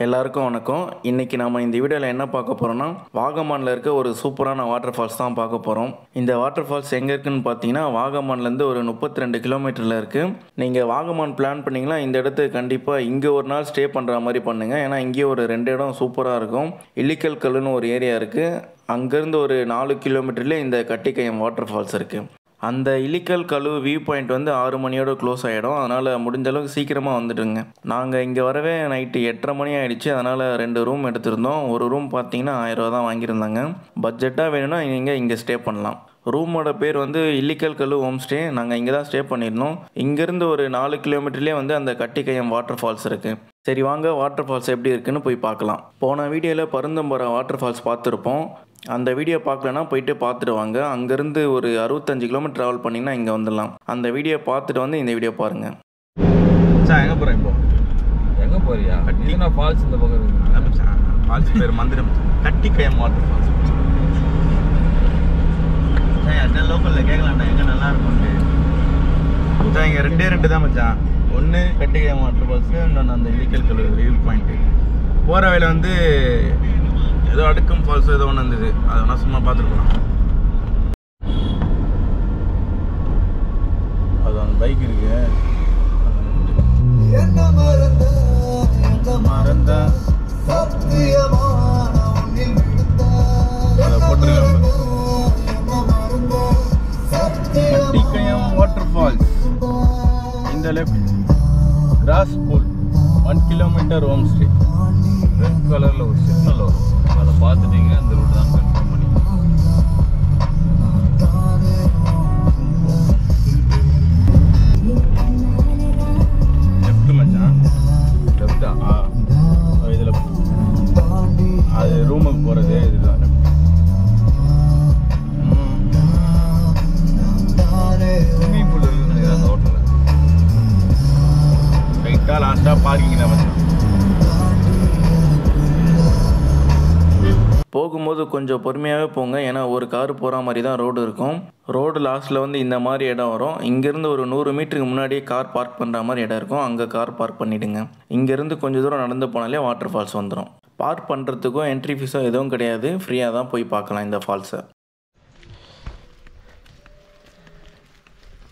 எல்லாருக்கும் வணக்கம். இன்றைக்கி நம்ம இந்த வீடியோவில் என்ன பார்க்க போகிறோம்னா, வாகமானில் இருக்க ஒரு சூப்பரான வாட்டர் ஃபால்ஸ் தான் பார்க்க போகிறோம். இந்த வாட்டர் ஃபால்ஸ் எங்கே இருக்குதுன்னு பார்த்தீங்கன்னா, வாகமான்லேருந்து ஒரு 32 கிலோமீட்டரில் இருக்குது. நீங்கள் வாகமான் பிளான் பண்ணிங்கன்னா இந்த இடத்துக்கு கண்டிப்பாக இங்கே ஒரு நாள் ஸ்டே பண்ணுற மாதிரி பண்ணுங்கள். ஏன்னா இங்கே ஒரு 2 இடம் சூப்பராக இருக்கும். இல்லிக்கல் கல்லுன்னு ஒரு ஏரியா இருக்குது. அங்கேருந்து ஒரு 4 கிலோமீட்டர்லேயே இந்த கட்டிக்கையம் வாட்டர் ஃபால்ஸ் இருக்குது. அந்த இல்லிக்கல் கழு வியூ பாயிண்ட் வந்து 6 மணியோட க்ளோஸ் ஆகிடும். அதனால் முடிஞ்ச அளவுக்கு சீக்கிரமாக வந்துடுங்க. நாங்கள் இங்கே வரவே நைட்டு 8:30 மணி ஆகிடுச்சு. அதனால் 2 ரூம் எடுத்திருந்தோம். ஒரு ரூம் பார்த்தீங்கன்னா 1000 ரூபா தான் வாங்கியிருந்தாங்க. பட்ஜெட்டாக வேணும்னா நீங்கள் இங்கே ஸ்டே பண்ணலாம். ரூமோட பேர் வந்து இல்லிக்கல் கழு ஹோம் ஸ்டே. நாங்கள் இங்கே தான் ஸ்டே பண்ணியிருந்தோம். இங்கேருந்து ஒரு 4 கிலோமீட்டர்லேயே வந்து அந்த கட்டிக்கையம் வாட்டர் ஃபால்ஸ் இருக்குது. சரி வாங்க வாட்டர் ஃபால்ஸ் எப்படி இருக்குன்னு போய் பார்க்கலாம். போன வீடியோவில் பருந்தம்பரம் வாட்டர் ஃபால்ஸ் பார்த்துருப்போம். அந்த வீடியோ பார்க்கலன்னா போயிட்டு பார்த்துட்டு வாங்க. அங்கேருந்து ஒரு 65 கிலோமீட்டர் ட்ராவல் பண்ணிங்கன்னா இங்கே வந்துடலாம். அந்த வீடியோ பார்த்துட்டு வந்து இந்த வீடியோ பாருங்கள். சார் எங்கே போகிறேன்? இப்போ எங்கே போறியா? கட்டினா ஃபால்ஸ் இந்த பக்கம் இருக்குது. ஃபால்ஸ் பேர் மந்திரம் கட்டிக்கையம் வாட்டர் ஃபால்ஸ். சார் அண்ணன் லோக்கலில் கேட்கலாம்ண்ணா எங்கே நல்லா இருக்கும்ட்டு. சார் இங்கே 2 தான் மச்சான். ஒன்று கட்டிக்கையம் வாட்டர் ஃபால்ஸு, இன்னொன்று அந்த இல்லிக்கல் கழு வியூ பாயிண்ட்டு. போகிற வழியில் வந்து ஏதோ அடுக்கும் ஃபால்ஸ் ஏதோ ஒன்று இருந்தது. அதை வேணா சும்மா பார்த்துருக்கலாம். அது அந்த பைக் இருக்கு. அதை போட்டிருக்காங்க. கட்டிக்கையம் வாட்டர் ஃபால்ஸ் இந்த left cross pool 1 kilometre home stay. Red கலரில் ஒரு சிக்னல் வரும். அதை பார்த்துட்டீங்க அந்த ரூட் தான் கன்ஃபார்ம் பண்ணி. லெஃப்ட் மச்சான். லெஃப்டா? இதில் அது ரூமுக்கு போகிறது இதுதான் லெஃப்ட். ஸ்விம்மிங் பூல் இருக்குன்னு அந்த ஹோட்டலில். ரைட்டாக லாஸ்ட்டாக பார்க்கிங் தான் மச்சான். போகும்போது கொஞ்சம் பொறுமையாகவே போங்க. ஏன்னா ஒரு கார் போகிற மாதிரி தான் ரோடு இருக்கும். ரோடு லாஸ்ட்டில் வந்து இந்த மாதிரி இடம் வரும். இங்கேருந்து ஒரு 100 மீட்டருக்கு முன்னாடியே கார் பார்க் பண்ணுற மாதிரி இடம் இருக்கும். அங்கே கார் பார்க் பண்ணிவிடுங்க. இங்கேருந்து கொஞ்சம் தூரம் நடந்து போனாலே வாட்டர் ஃபால்ஸ் வந்துடும். பார்க் பண்ணுறதுக்கும் என்ட்ரி ஃபீஸோ எதுவும் கிடையாது. ஃப்ரீயாக தான் போய் பார்க்கலாம் இந்த ஃபால்ஸை.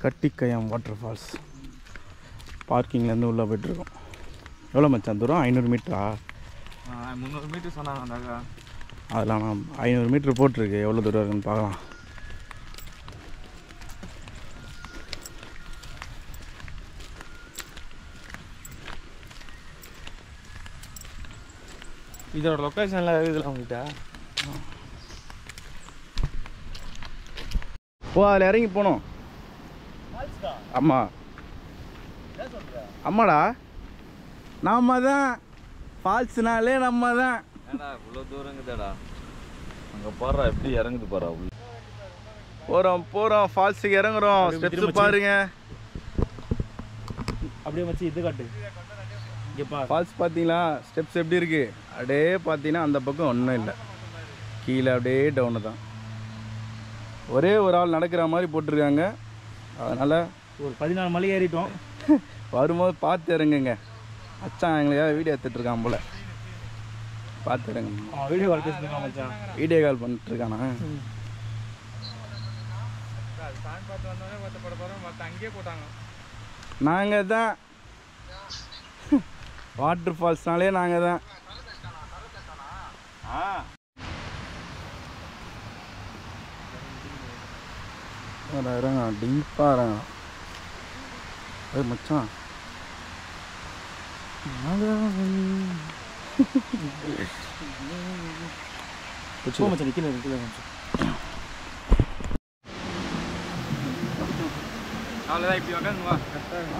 கட்டிக்கையம் வாட்டர் ஃபால்ஸ் பார்க்கிங்லேருந்து உள்ளே போய்ட்டுருக்கோம். எவ்வளோ மச்சான் தூரம்? 500 மீட்டரா? 300 மீட்டர் சொன்னாங்க. அதெல்லாம் நான் 500 மீட்ரு போட்டிருக்கு. எவ்வளோ தூரம் இருக்குன்னு பார்க்கலாம். இதோட லொக்கேஷன்லாம் இருக்குதுல்ல உங்ககிட்ட? அதில் இறங்கி போனோம். ஆமாம் ஆமாடா, நம்ம தான் ஃபால்ஸ்னாலே நம்ம தான். ஏடா இவ்வளோ தூரங்குதாடா. அங்கே பாடுறா எப்படி இறங்குது பாரு. போகிறோம் ஃபால்ஸுக்கு இறங்குறோம். ஸ்டெப்ஸ் பாருங்க. அப்படியே வச்சு இது காட்டு. ஃபால்ஸ் பார்த்தீங்களா? ஸ்டெப்ஸ் எப்படி இருக்குது? அப்படியே பார்த்தீங்கன்னா அந்த பக்கம் ஒன்றும் இல்லை. கீழே அப்படியே டவுனு தான். ஒரே ஒரு ஆள் நடக்கிற மாதிரி போட்டிருக்காங்க. அதனால் ஒரு 14 மலை ஏறிட்டோம். வரும்போது பார்த்து இறங்குங்க. அச்சான் எங்களுக்காக வீடியோ எடுத்துகிட்ருக்கான் போல். பார்த்து இறங்க. வீடியோ கால் பேசிருக்கான் மச்சான். வீடியோ கால் பண்ணிட்டுருக்கானா? நாங்கள் தான் வாட்டர் ஃபால்ஸ்னாலே நாங்கள் தான். இறங்க டீப்பாக இறங்க. அது மச்சான்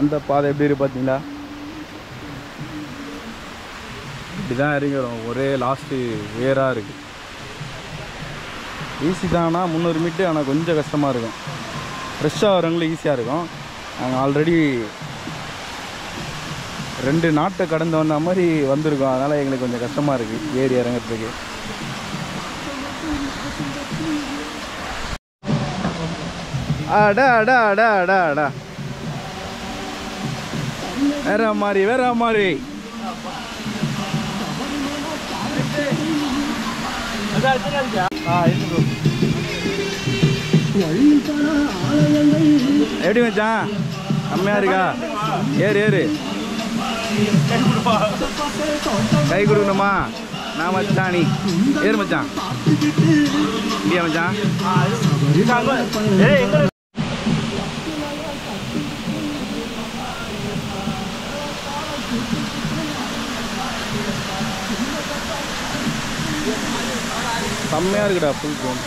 அந்த பாதை எப்படி இருக்கு பார்த்தீங்களா? இப்படிதான் இறங்கிடும். ஒரே லாஸ்ட்டு வேராக இருக்குது. ஈஸி தானா 300 மீட்டர். ஆனால் கொஞ்சம் கஷ்டமாக இருக்கும். ஃப்ரெஷ்ஷாக வரவங்களும் ஈஸியாக இருக்கும். நாங்கள் ஆல்ரெடி 2 நாட்டை கடந்து வந்த மாதிரி வந்திருக்கோம். அதனால் எங்களுக்கு கொஞ்சம் கஷ்டமாக இருக்குது ஏறி இறங்கிறதுக்கு. அடா அடா அடா அடா அடா வேற மாதிரி எப்படி மச்சான் கம்மியாக இருக்கா? ஏறு ஏறு, கை கொடுக்கணுமா? நான் மச்சான், நீ ஏறு மச்சான். இல்லையா மச்சான்? செம்மையாக இருக்குடா ஃபுல் ட்ரோன்.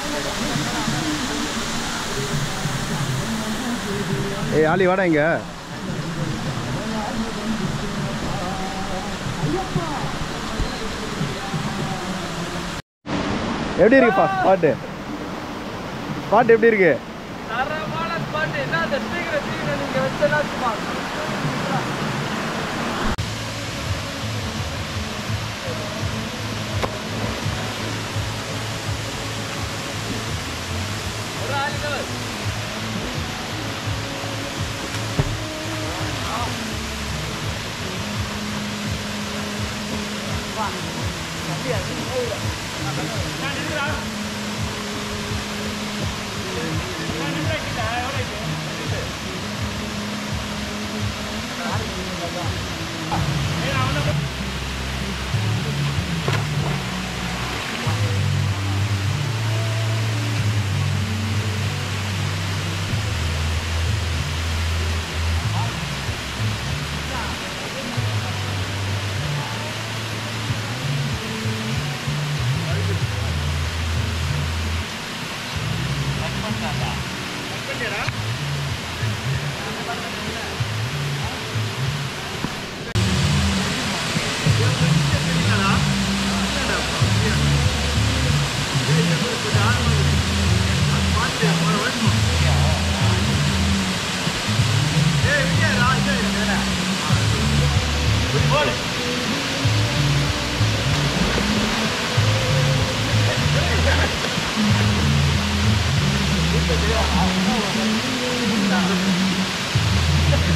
ஏய் ஆலி வாடா இங்க. எப்படி இருக்குப்பா ஸ்பாட்டு? ஸ்பாட் எப்படி இருக்கு?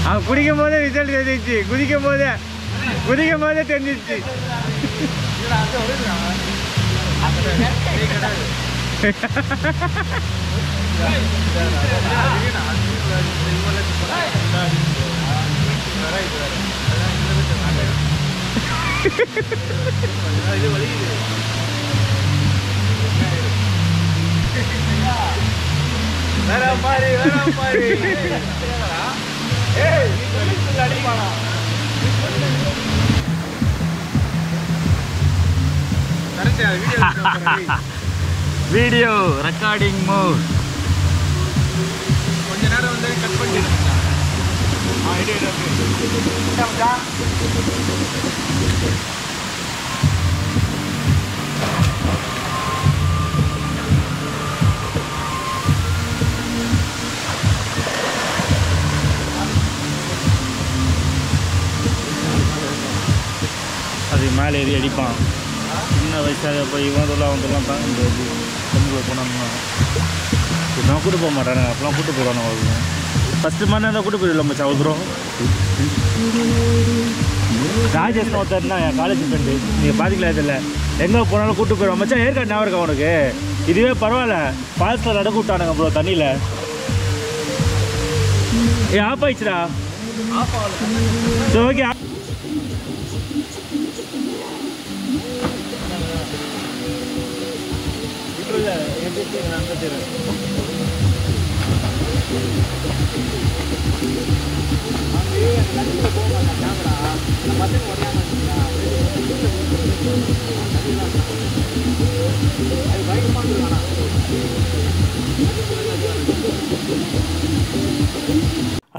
அவன் குடிக்கும் போதே ரிசல்ட் தெரிஞ்சிச்சு, குதிக்கும் போதே தெரிஞ்சிச்சு. Video recording mode. கொஞ்ச நேரம் வந்து கட் பண்ணிடுங்க. அது மேலே ஏறி அடிப்பான். சின்ன வயசாக போய் இவன் வந்துடலாம் தான் இந்த இது கம்மியில் போனாங்க. நான் கூட்டு போக மாட்டானுங்க, அப்பெல்லாம் கூட்டு போயிடுவானுங்க. ஃபஸ்ட்டு மாதிரி தான் கூட்டு போயிடலாம் மச்சான். அவசரம் ராஜேஷ் ஒருத்தர்னா என் காலேஜ் ஃப்ரெண்டு, நீங்கள் பார்த்துக்கலாம். இதில் எங்கே போனாலும் கூட்டு போயிடுவான் மச்சான். ஏற்காடு ஞாபகம் இருக்கா உனக்கு? இதுவே பரவாயில்ல, ஃபால்ஸில் நடக்க விட்டானுங்க ப்ரோ தண்ணியில். ஆஃப் ஆயிடுச்சுடா. சரி ஓகே.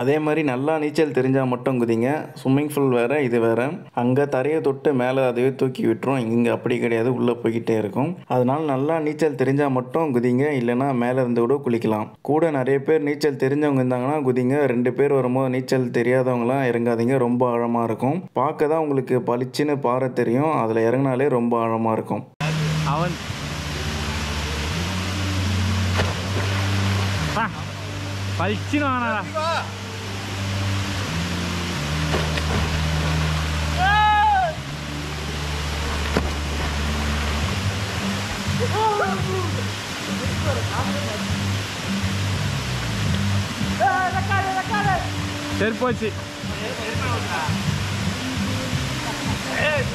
அதே மாதிரி நல்லா நீச்சல் தெரிஞ்சால் மட்டும் குதிங்க. ஸ்விம்மிங் பூல் வேறு, இது வேறு. அங்கே தரையை தொட்டு மேலே அதுவே தூக்கி விட்டுரும். இங்கே அப்படி கிடையாது, உள்ளே போய்கிட்டே இருக்கும். அதனால் நல்லா நீச்சல் தெரிஞ்சால் மட்டும் குதிங்க, இல்லைனா மேலே இருந்து கூட குளிக்கலாம். கூட நிறைய பேர் நீச்சல் தெரிஞ்சவங்க இருந்தாங்கன்னா குதிங்க. 2 பேர் வரும்போது நீச்சல் தெரியாதவங்களாம் இறங்காதீங்க, ரொம்ப ஆழமாக இருக்கும். பார்க்க தான் உங்களுக்கு பளிச்சுன்னு பாறை தெரியும், அதில் இறங்கினாலே ரொம்ப ஆழமாக இருக்கும். அவன் பளிச்சுன்னு வானாடா. சரி போச்சு.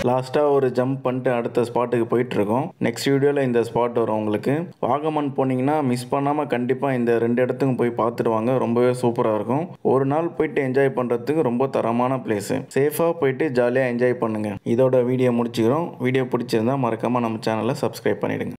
லாஸ்ட்டாக ஒரு ஜம்ப் பண்ணிட்டு அடுத்த ஸ்பாட்டுக்கு போயிட்டுருக்கோம். நெக்ஸ்ட் வீடியோவில் இந்த ஸ்பாட் வரும் உங்களுக்கு. வாகமன் போனீங்கன்னா மிஸ் பண்ணாமல் கண்டிப்பாக இந்த 2 இடத்துக்கும் போய் பார்த்துட்டு வாங்க. ரொம்பவே சூப்பராக இருக்கும். ஒரு நாள் போயிட்டு என்ஜாய் பண்ணுறதுக்கு ரொம்ப தரமான பிளேஸு. சேஃபாக போயிட்டு ஜாலியாக என்ஜாய் பண்ணுங்கள். இதோட வீடியோ முடிச்சுக்கிறோம். வீடியோ பிடிச்சிருந்தா மறக்காமல் நம்ம சேனலை சப்ஸ்கிரைப் பண்ணிவிடுங்க.